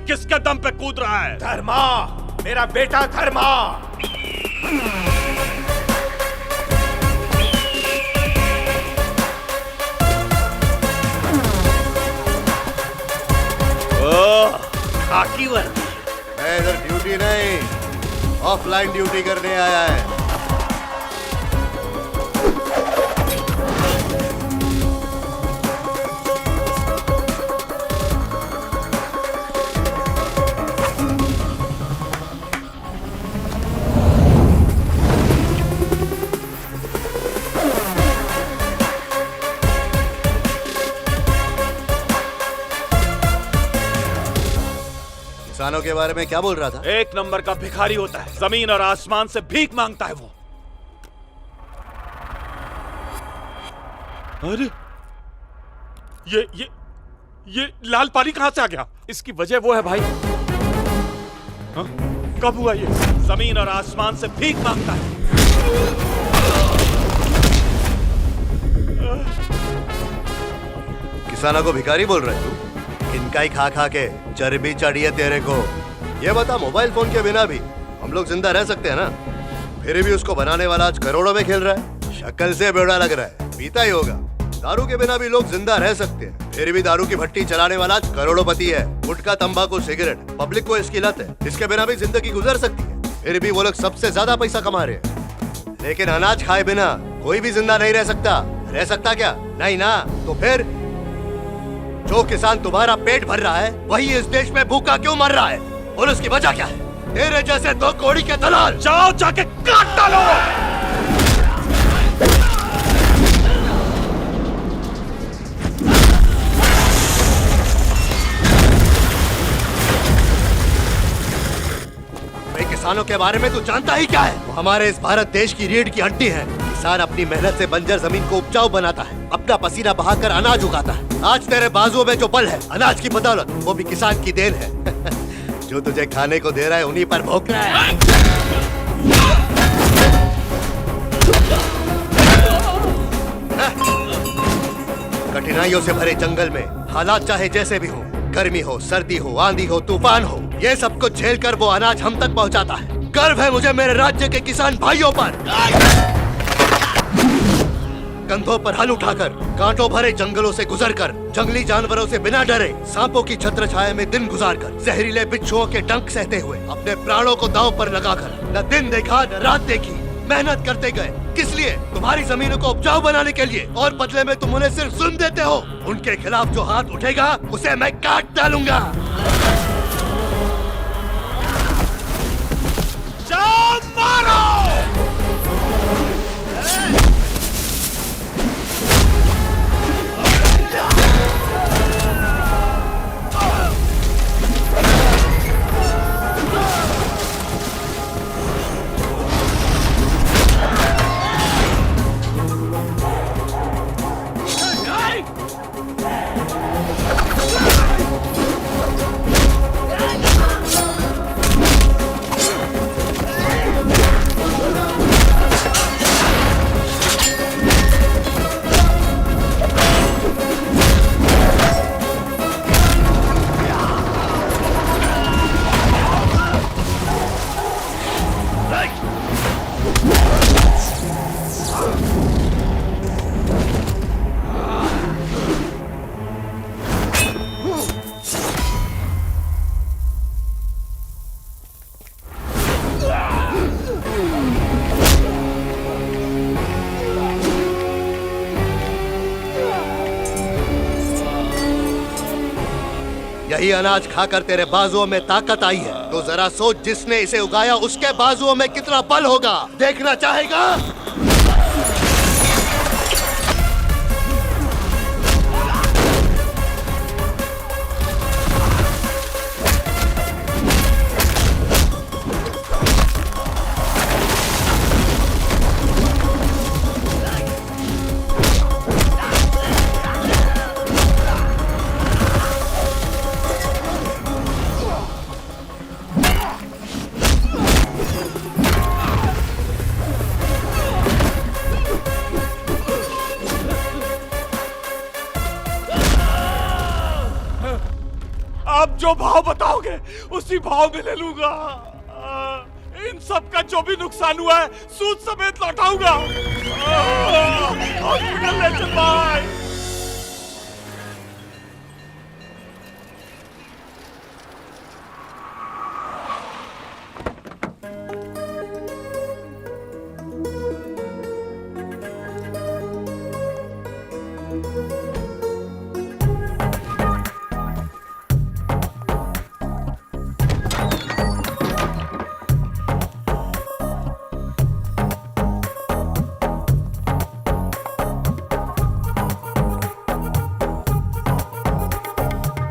किसके दम पे कूद रहा है? धर्मा, मेरा बेटा धर्मा। खाकी वर्दी। मैं इधर ड्यूटी नहीं, ऑफलाइन ड्यूटी करने आया है। किसानों के बारे में क्या बोल रहा था? एक नंबर का भिखारी होता है, जमीन और आसमान से भीख मांगता है वो। अरे ये लाल पानी कहां से आ गया? इसकी वजह वो है भाई। हा? कब हुआ ये? जमीन और आसमान से भीख मांगता है। किसानों को भिखारी बोल रहे तू? इनका ही खा खा के चर्बी चढ़ी है तेरे को। ये बता, मोबाइल फोन के बिना भी हम लोग जिंदा रह सकते हैं ना? फिर भी उसको बनाने वाला आज करोड़ों में खेल रहा है। शक्ल से बेवड़ा लग रहा है, पीता ही होगा। दारू के बिना भी लोग जिंदा रह सकते हैं, फिर भी दारू की भट्टी चलाने वाला आज करोड़पति है। गुटखा, तंबाकू, सिगरेट, पब्लिक को इसकी लत है। इसके बिना भी जिंदगी गुजर सकती है, फिर भी वो लोग सबसे ज्यादा पैसा कमा रहे हैं। लेकिन अनाज खाए बिना कोई भी जिंदा नहीं रह सकता। रह सकता क्या? नहीं ना। तो फिर जो किसान तुम्हारा पेट भर रहा है, वही इस देश में भूखा क्यों मर रहा है? और उसकी वजह क्या है? तेरे जैसे दो कौड़ी के दलाल। जाओ जाके काट डालो। भाई, किसानों के बारे में तू जानता ही क्या है? वो हमारे इस भारत देश की रीढ़ की हड्डी है। किसान अपनी मेहनत से बंजर जमीन को उपजाऊ बनाता है, अपना पसीना बहाकर अनाज उगाता है। आज तेरे बाजुओं में जो बल है, अनाज की बदौलत, वो भी किसान की देन है। जो तुझे खाने को दे रहा है, उन्हीं पर भौंक रहा है। कठिनाइयों से भरे जंगल में हालात चाहे जैसे भी हो, गर्मी हो, सर्दी हो, आंधी हो, तूफान हो, ये सब कुछ झेल कर वो अनाज हम तक पहुंचाता है। गर्व है मुझे मेरे राज्य के किसान भाइयों पर। कंधों पर हल उठाकर, कांटों भरे जंगलों से गुजरकर, जंगली जानवरों से बिना डरे, सांपों की छत्र छाया में दिन गुजारकर, जहरीले बिच्छुओं के डंक सहते हुए, अपने प्राणों को दांव पर लगाकर, न दिन देखा न रात देखी, मेहनत करते गए। किस लिए? तुम्हारी जमीनों को उपजाऊ बनाने के लिए। और बदले में तुम उन्हें सिर्फ सुन देते हो। उनके खिलाफ जो हाथ उठेगा, उसे मैं काट डालूंगा। जाओ मारो। यही अनाज खाकर तेरे बाजुओं में ताकत आई है, तो जरा सोच, जिसने इसे उगाया उसके बाजुओं में कितना बल होगा। देखना चाहेगा? जो भाव बताओगे उसी भाव में ले लूंगा। इन सब का जो भी नुकसान हुआ है सूद समेत लौटाऊंगा। हॉस्पिटल ले चल भाई।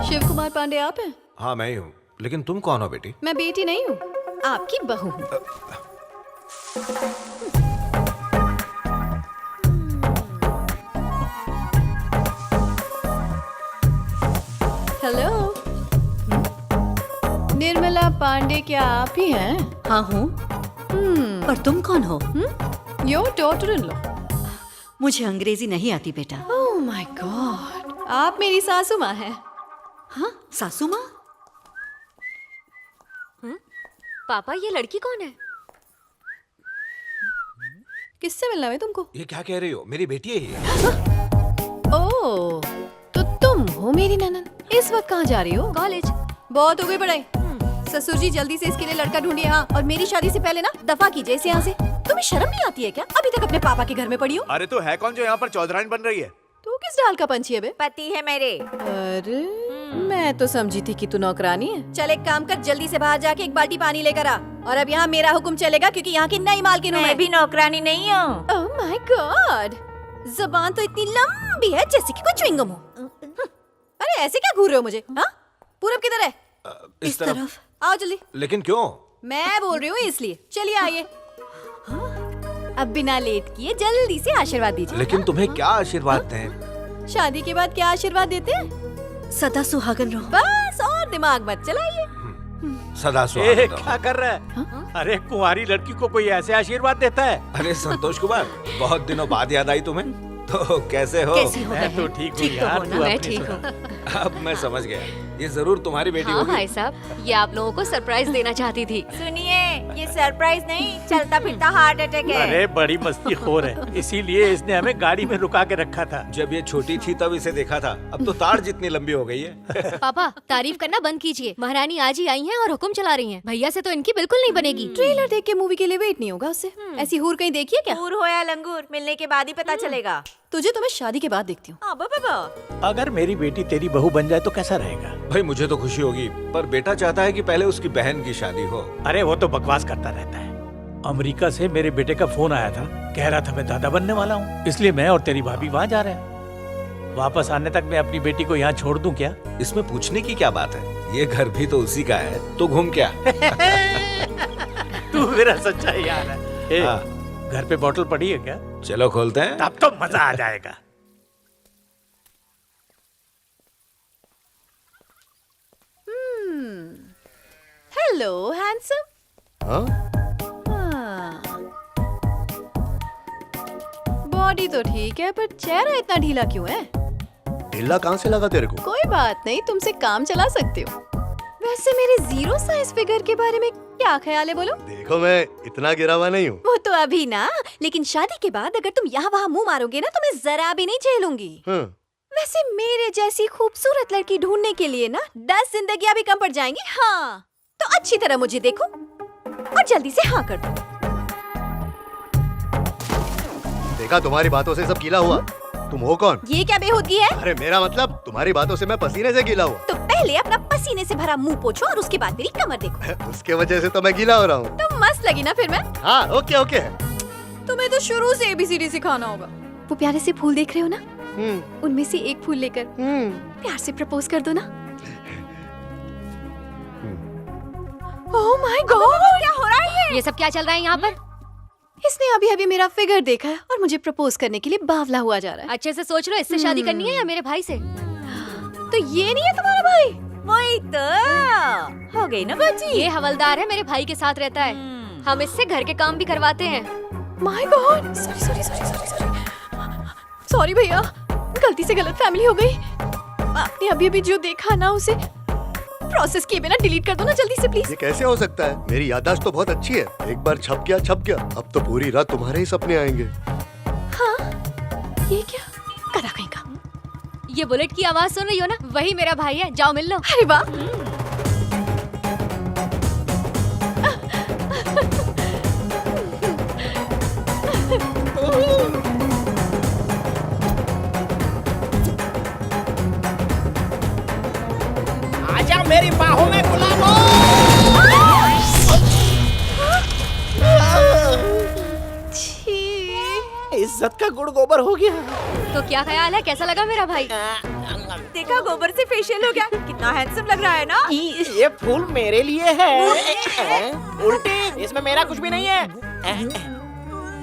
शिव कुमार पांडे आप हैं? हाँ मैं ही हूँ, लेकिन तुम कौन हो बेटी? मैं बेटी नहीं हूँ, आपकी बहू हूँ। हेलो, निर्मला पांडे क्या आप ही हैं? हाँ हूँ। और तुम कौन हो? Your daughter in law. मुझे अंग्रेजी नहीं आती बेटा। ओह माय गॉड, आप मेरी सासू माँ हैं। हाँ, सासू माँ? पापा ये लड़की कौन है? किससे मिलना है तुमको? ये क्या कह रही हो? मेरी बेटी है ये। ओह, तो तुम हो मेरी ननद। इस वक्त कहाँ जा रही हो? कॉलेज। बहुत हो गई पढ़ाई। ससुर जी जल्दी से इसके लिए लड़का ढूंढिए। हाँ, और मेरी शादी से पहले ना दफा कीजिए इसे यहाँ से। तुम्हें शर्म नहीं आती है क्या? अभी तक अपने पापा के घर में पड़ी हो। अरे तो है कौन जो यहाँ पर चौधरानी बन रही है? तू किस डाल का पंछी है बे? पति है मेरे। अरे मैं तो समझी थी कि तू नौकरानी है। चल एक काम कर, जल्दी से बाहर जाके एक बाल्टी पानी लेकर आ। और अब यहाँ मेरा हुक्म चलेगा क्योंकि यहाँ की नई मालकिन हूँ मैं भी नौकरानी नहीं हूँ। ओह माय गॉड, जबान तो इतनी लंबी है जैसे कि कोई च्युइंगम हो। अरे ऐसे क्या घूर रहे हो मुझे? हाँ, पूरब किधर है? इस तरफ। आओ जल्दी। लेकिन क्यों? मैं बोल रही हूँ इसलिए। चलिए आइए। अब बिना लेट किए जल्दी से आशीर्वाद दीजिए। लेकिन तुम्हें क्या आशीर्वाद दें? शादी के बाद क्या आशीर्वाद देते हैं? सदा सुहागन रहो। बस, और दिमाग मत चलाइए। सदा ए, सुहागन रहो। क्या कर रहा है? अरे कुंवारी लड़की को कोई ऐसे आशीर्वाद देता है? अरे संतोष कुमार, बहुत दिनों बाद याद आई तुम्हें। तो कैसे हो? कैसी हो मैं तो बहन? ठीक हूँ ठीक तो यार, हो तू ना? मैं अपनी ठीक सुना। हूँ। अब मैं समझ गया, ये जरूर तुम्हारी बेटी हाँ होगी। भाई साहब, ये आप लोगों को सरप्राइज देना चाहती थी। सुनिए, ये सरप्राइज नहीं, चलता फिरता हार्ट अटैक है। अरे बड़ी मस्ती खोर है, इसीलिए इसने हमें गाड़ी में रुका के रखा था। जब ये छोटी थी तब इसे देखा था, अब तो ताड़ जितनी लंबी हो गई है। पापा तारीफ करना बंद कीजिए। महारानी आज ही आई हैं और हुक्म चला रही हैं। भैया से तो इनकी बिल्कुल नहीं बनेगी। ट्रेलर देख के मूवी के लिए वेट नहीं होगा उससे। ऐसी हूर कहीं देखी है क्या? दूर हो या लंगूर, मिलने के बाद ही पता चलेगा। तुझे तो मैं शादी के बाद देखती हूँ। अबे बाबा, अगर मेरी बेटी तेरी बहू बन जाए तो कैसा रहेगा? भाई मुझे तो खुशी होगी, पर बेटा चाहता है कि पहले उसकी बहन की शादी हो। अरे वो तो बकवास करता रहता है। अमेरिका से मेरे बेटे का फोन आया था, कह रहा था मैं दादा बनने वाला हूँ, इसलिए मैं और तेरी भाभी वहाँ जा रहे हैं। वापस आने तक मैं अपनी बेटी को यहाँ छोड़ दूँ क्या? इसमें पूछने की क्या बात है? ये घर भी तो उसी का है, तो घूम क्या? तू मेरा सच्चा यार है। ए, हाँ। घर पे बोतल पड़ी है क्या? चलो खोलते हैं। तब तो मजा आ जाएगा। Hello handsome. हाँ? बॉडी तो ठीक है पर चेहरा इतना ढीला क्यों है? ढीला कहाँ से लगा तेरे को? कोई बात नहीं, तुमसे काम चला सकते हो। वैसे मेरे जीरो साइज फिगर के बारे में क्या ख्याल है बोलो? देखो मैं इतना गिरा हुआ नहीं हूँ। वो तो अभी ना, लेकिन शादी के बाद अगर तुम यहाँ वहाँ मुंह मारोगे ना तो मैं जरा भी नहीं झेलूंगी। हाँ। वैसे मेरे जैसी खूबसूरत लड़की ढूंढने के लिए ना 10 जिंदगियां भी कम पड़ जाएंगी। हाँ, तो अच्छी तरह मुझे देखो और जल्दी से हाँ कर दो। देखा, तुम्हारी बातों से सब गीला हुआ। तुम हो कौन? ये क्या बेहूदगी है? अरे मेरा मतलब तुम्हारी बातों से मैं पसीने से गीला हुआ। तो पहले अपना पसीने से भरा मुंह पोछो और उसके बाद मेरी कमर देखो। उसके वजह से तो मैं गीला हो रहा हूँ। तो मस्त लगी ना फिर मैं? हाँ, ओके ओके। तुम्हें तो शुरू से ABCD सिखाना होगा। वो प्यारे से फूल देख रहे हो ना, उनमें से एक फूल लेकर प्यार से प्रपोज कर दो ना। ओह माय गॉड, क्या हो रहा है? ये सब क्या चल रहा है यहाँ पर? इसने अभी अभी मेरा फिगर देखा है और मुझे प्रपोज करने के लिए बावला हुआ जा रहा है। अच्छे से सोच लो, इससे शादी करनी है या मेरे भाई से? तो ये नहीं है तुम्हारा भाई? वही तो हो गई ना बच्ची। ये हवलदार है, मेरे भाई के साथ रहता है। हम इससे घर के काम भी करवाते हैं। My God, sorry sorry sorry sorry sorry sorry भैया, गलती से गलत फैमिली हो गई। आपने अभी अभी जो देखा ना उसे प्रोसेस किए बिना डिलीट कर दो ना जल्दी से प्लीज। ये कैसे हो सकता है? मेरी याददाश्त तो बहुत अच्छी है। एक बार छप गया। अब तो पूरी रात तुम्हारे ही सपने आएंगे। ये क्या करा कहीं का। ये बुलेट की आवाज सुन रही हो ना, वही मेरा भाई है, जाओ मिल लो। अरे वाह, आजा मेरी बाहों में गुलाबो। इज्जत का गुड़ गोबर हो गया। तो क्या ख्याल है, कैसा लगा मेरा भाई? देखा, गोबर से फेशियल हो गया, कितना हैंडसम लग रहा है ना। ये फूल मेरे लिए है। उल्टी, इसमें मेरा कुछ भी नहीं है।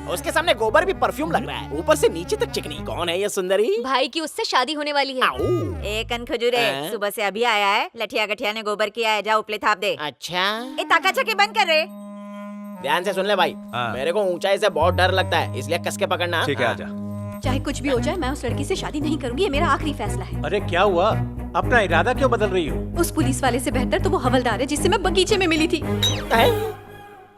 उसके सामने गोबर भी परफ्यूम लग रहा है, ऊपर से नीचे तक चिकनी। कौन है ये सुंदरी? भाई की उससे शादी होने वाली है। आओ। एक कन खजूरे, सुबह से अभी आया है, लठिया गठिया ने गोबर किया है, जा उपले थाप दे। अच्छा, ए ताका चके बंद कर रे। ध्यान से सुन ले भाई, मेरे को ऊंचाई से बहुत डर लगता है, इसलिए कस के पकड़ना। ठीक है, आजा। चाहे कुछ भी हो जाए मैं उस लड़की से शादी नहीं करूंगी, ये मेरा आखिरी फैसला है। अरे क्या हुआ? अपना इरादा क्यों बदल रही हो? उस पुलिस वाले से बेहतर तो वो हवलदार है जिससे मैं बगीचे में मिली थी।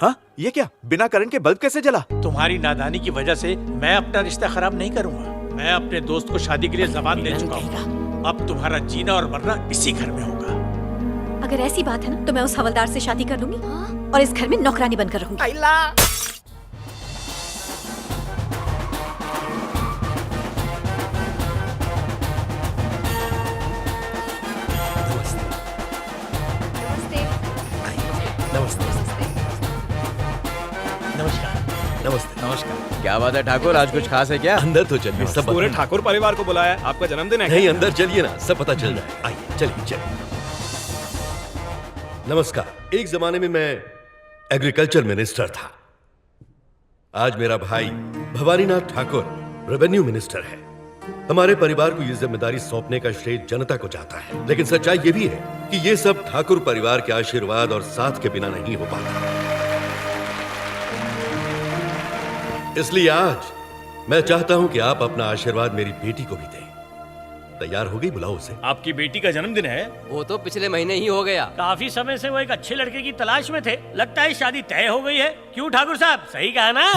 हाँ, ये क्या? बिना करंट के बल्ब कैसे जला? तुम्हारी नादानी की वजह से मैं अपना रिश्ता खराब नहीं करूंगा। मैं अपने दोस्त को शादी के लिए जबान दे चुका हूँ। अब तुम्हारा जीना और मरना इसी घर में होगा। अगर ऐसी बात है ना तो मैं उस हवलदार से शादी कर लूंगी और इस घर में नौकरानी बनकर रहूंगी। आइला। नमस्कार। नमस्कार। क्या बात है ठाकुर, आज कुछ खास है क्या? अंदर तो चलिए, सब पूरे बताएं। ठाकुर परिवार को बुलाया है, आपका जन्मदिन है नहीं, अंदर चलिए ना, सब पता चल जाए। आइए, चलिए। नमस्कार। एक जमाने में मैं एग्रीकल्चर मिनिस्टर था। आज मेरा भाई भवानीनाथ ठाकुर रेवेन्यू मिनिस्टर है। हमारे परिवार को ये जिम्मेदारी सौंपने का श्रेय जनता को जाता है, लेकिन सच्चाई ये भी है कि ये सब ठाकुर परिवार के आशीर्वाद और साथ के बिना नहीं हो पाता। इसलिए आज मैं चाहता हूं कि आप अपना आशीर्वाद मेरी बेटी को भी दें। तैयार हो गई? बुलाओ उसे। आपकी बेटी का जन्मदिन है? वो तो पिछले महीने ही हो गया। काफी समय से वो एक अच्छे लड़के की तलाश में थे। लगता है शादी तय हो गई है। क्यों ठाकुर साहब, सही कहा ना?